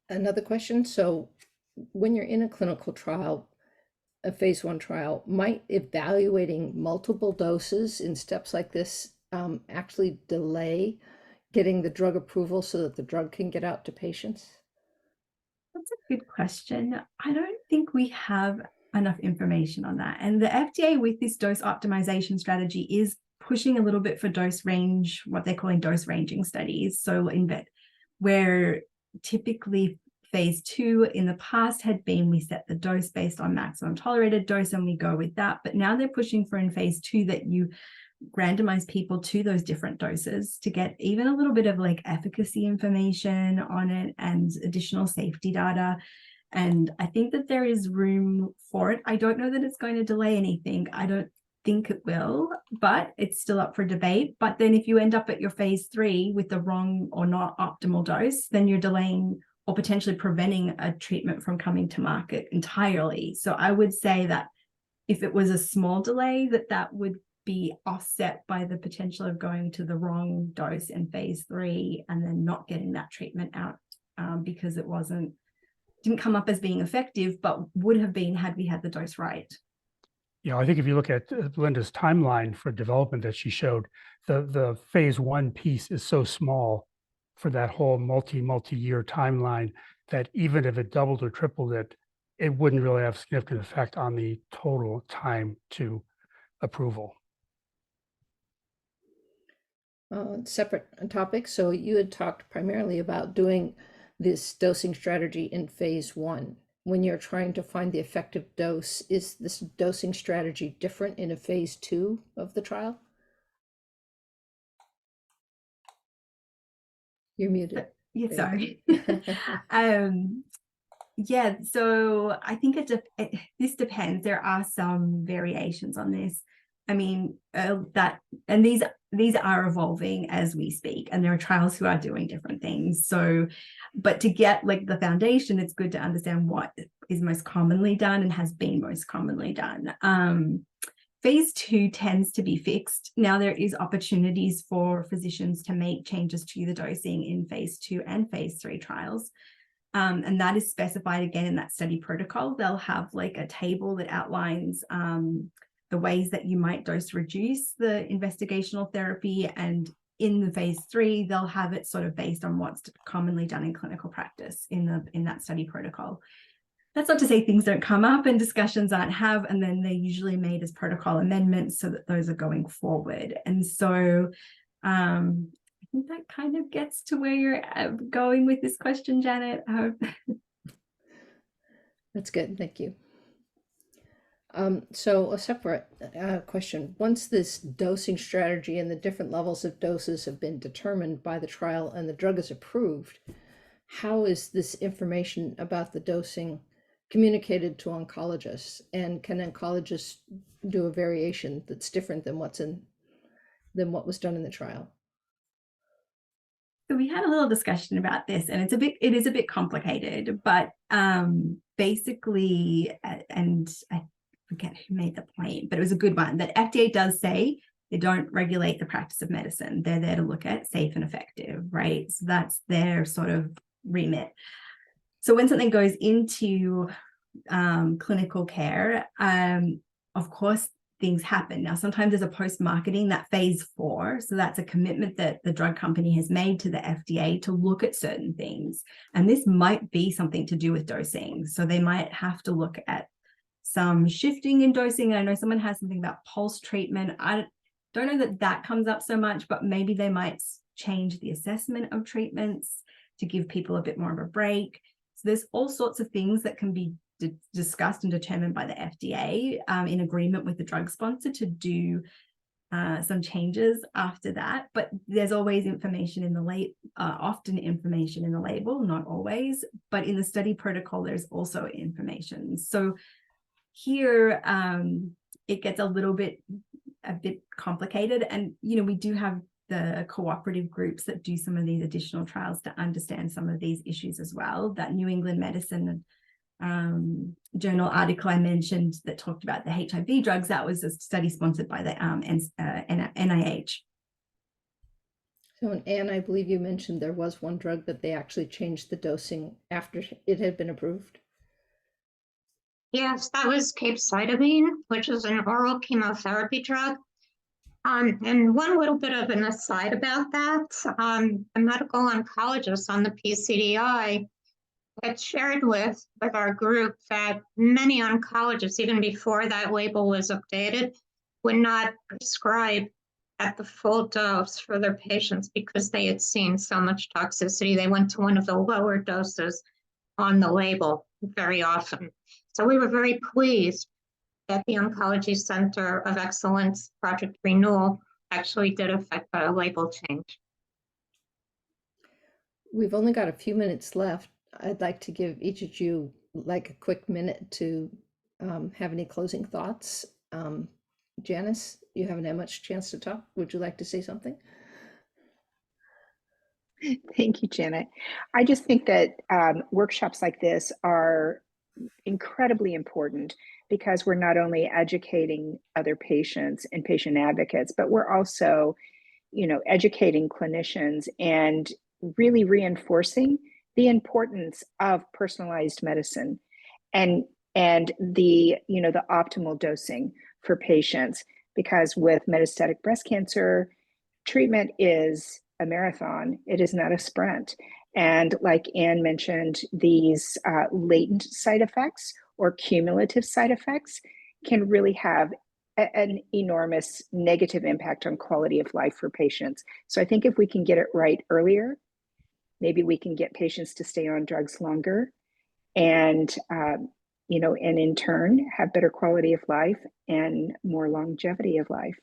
[SPEAKER 5] another question. So when you're in a clinical trial, a phase 1 trial, might evaluating multiple doses in steps like this actually delay getting the drug approval so that the drug can get out to patients?
[SPEAKER 2] That's a good question. I don't think we have enough information on that. And the FDA with this dose optimization strategy is pushing a little bit for dose range, what they're calling dose ranging studies. So in vet, where typically phase 2 in the past had been, we set the dose based on maximum tolerated dose and we go with that. But now they're pushing for in phase 2 that you randomize people to those different doses to get even a little bit of like efficacy information on it and additional safety data. And I think that there is room for it. I don't know that it's going to delay anything. I don't think it will, but it's still up for debate. But then if you end up at your phase 3 with the wrong or not optimal dose, then you're delaying or potentially preventing a treatment from coming to market entirely. So I would say that if it was a small delay, that would be offset by the potential of going to the wrong dose in phase 3 and then not getting that treatment out because it didn't come up as being effective, but would have been had we had the dose right.
[SPEAKER 4] I think if you look at Belinda's timeline for development that she showed, the phase 1 piece is so small for that whole multi-year timeline that even if it doubled or tripled it, it wouldn't really have significant effect on the total time to approval.
[SPEAKER 5] Separate topic. So you had talked primarily about doing this dosing strategy in phase 1. When you're trying to find the effective dose, is this dosing strategy different in a phase 2 of the trial? You're muted.
[SPEAKER 2] Yeah, sorry. Yeah, so I think this depends. There are some variations on this. I mean, these are evolving as we speak, and there are trials who are doing different things. So, but to get like the foundation, it's good to understand what is most commonly done and has been most commonly done. Phase 2 tends to be fixed. Now there is opportunities for physicians to make changes to the dosing in phase 2 and phase 3 trials. And that is specified again in that study protocol. They'll have like a table that outlines the ways that you might dose reduce the investigational therapy. And in the phase 3, they'll have it sort of based on what's commonly done in clinical practice in that study protocol. That's not to say things don't come up and discussions aren't had, and then they're usually made as protocol amendments so that those are going forward. And so I think that kind of gets to where you're going with this question, Janet.
[SPEAKER 5] That's good. Thank you. So a separate question. Once this dosing strategy and the different levels of doses have been determined by the trial and the drug is approved, how is this information about the dosing communicated to oncologists? And can oncologists do a variation that's different than what was done in the trial?
[SPEAKER 2] So we had a little discussion about this, and it is a bit complicated, but basically, and I forget who made the point, but it was a good one, that FDA does say they don't regulate the practice of medicine. They're there to look at safe and effective, right? So that's their sort of remit. So when something goes into clinical care, of course, things happen. Now, sometimes there's a post-marketing, that phase 4. So that's a commitment that the drug company has made to the FDA to look at certain things. And this might be something to do with dosing. So they might have to look at some shifting in dosing. I know someone has something about pulse treatment. I don't know that that comes up so much, but maybe they might change the assessment of treatments to give people a bit more of a break. So there's all sorts of things that can be discussed and determined by the FDA in agreement with the drug sponsor to do some changes after that. But there's always information in the often information in the label, not always, but in the study protocol, there's also information. So here it gets a bit complicated. And, we do have the cooperative groups that do some of these additional trials to understand some of these issues as well. That New England Medicine journal article I mentioned that talked about the HIV drugs, that was a study sponsored by the NIH.
[SPEAKER 5] So, Anne, I believe you mentioned there was one drug that they actually changed the dosing after it had been approved.
[SPEAKER 3] Yes, that was capecitabine, which is an oral chemotherapy drug. And one little bit of an aside about that, a medical oncologist on the PCDI had shared with our group that many oncologists, even before that label was updated, would not prescribe at the full dose for their patients because they had seen so much toxicity. They went to one of the lower doses on the label very often. So we were very pleased that the Oncology Center of Excellence Project Renewal actually did affect a label change.
[SPEAKER 5] We've only got a few minutes left. I'd like to give each of you like a quick minute to have any closing thoughts. Janice, you haven't had much chance to talk. Would you like to say something?
[SPEAKER 6] Thank you, Janet. I just think that workshops like this are incredibly important because we're not only educating other patients and patient advocates, but we're also, educating clinicians and really reinforcing the importance of personalized medicine and the the optimal dosing for patients, because with metastatic breast cancer, treatment is a marathon. It is not a sprint. And like Anne mentioned, these latent side effects or cumulative side effects can really have an enormous negative impact on quality of life for patients. So I think if we can get it right earlier, maybe we can get patients to stay on drugs longer and, and in turn have better quality of life and more longevity of life.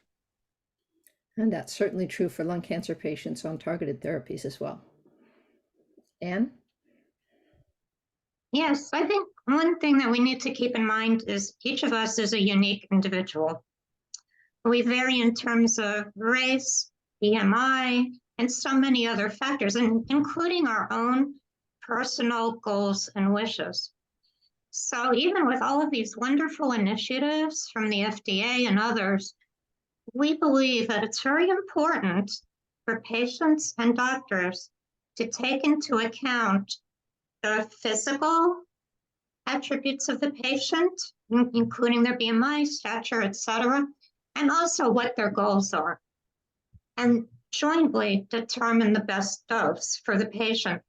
[SPEAKER 5] And that's certainly true for lung cancer patients on targeted therapies as well. Anne?
[SPEAKER 3] Yes, I think one thing that we need to keep in mind is each of us is a unique individual. We vary in terms of race, BMI, and so many other factors, including our own personal goals and wishes. So even with all of these wonderful initiatives from the FDA and others, we believe that it's very important for patients and doctors to take into account the physical attributes of the patient, including their BMI, stature, etc., and also what their goals are, and jointly determine the best dose for the patient.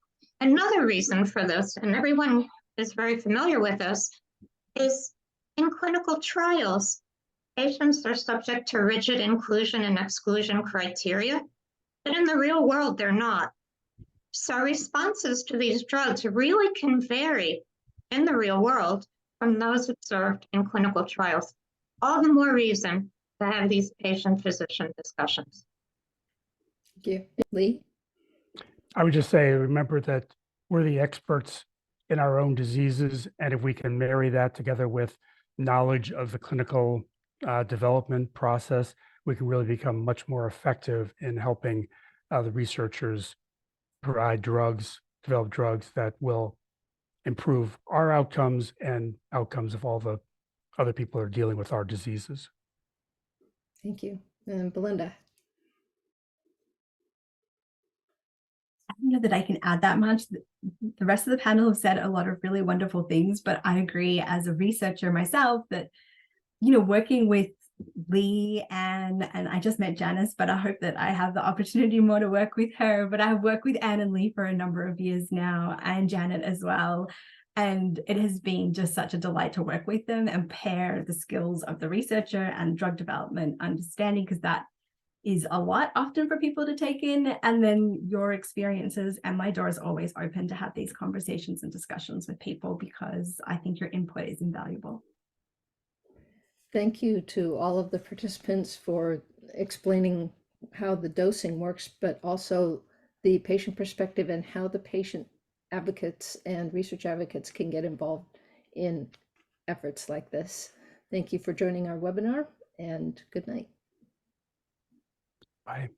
[SPEAKER 3] Another reason for this, and everyone is very familiar with this, is in clinical trials, patients are subject to rigid inclusion and exclusion criteria, but in the real world, they're not. So responses to these drugs really can vary in the real world from those observed in clinical trials. All the more reason to have these patient-physician discussions.
[SPEAKER 5] Thank you. Lee?
[SPEAKER 4] I would just say, remember that we're the experts in our own diseases, and if we can marry that together with knowledge of the clinical development process, we can really become much more effective in helping the researchers provide drugs, develop drugs that will improve our outcomes and outcomes of all the other people who are dealing with our diseases.
[SPEAKER 5] Thank you. And Belinda?
[SPEAKER 2] know that I can add that much. The rest of the panel have said a lot of really wonderful things, but I agree as a researcher myself that, you know, working with Lee and I just met Janice, but I hope that I have the opportunity more to work with her. But I have worked with Anne and Lee for a number of years now, and Janet as well. And it has been just such a delight to work with them and pair the skills of the researcher and drug development understanding, because that is a lot often for people to take in, and then your experiences. And my door is always open to have these conversations and discussions with people, because I think your input is invaluable.
[SPEAKER 5] Thank you to all of the participants for explaining how the dosing works, but also the patient perspective and how the patient advocates and research advocates can get involved in efforts like this. Thank you for joining our webinar, and good night.
[SPEAKER 4] Bye.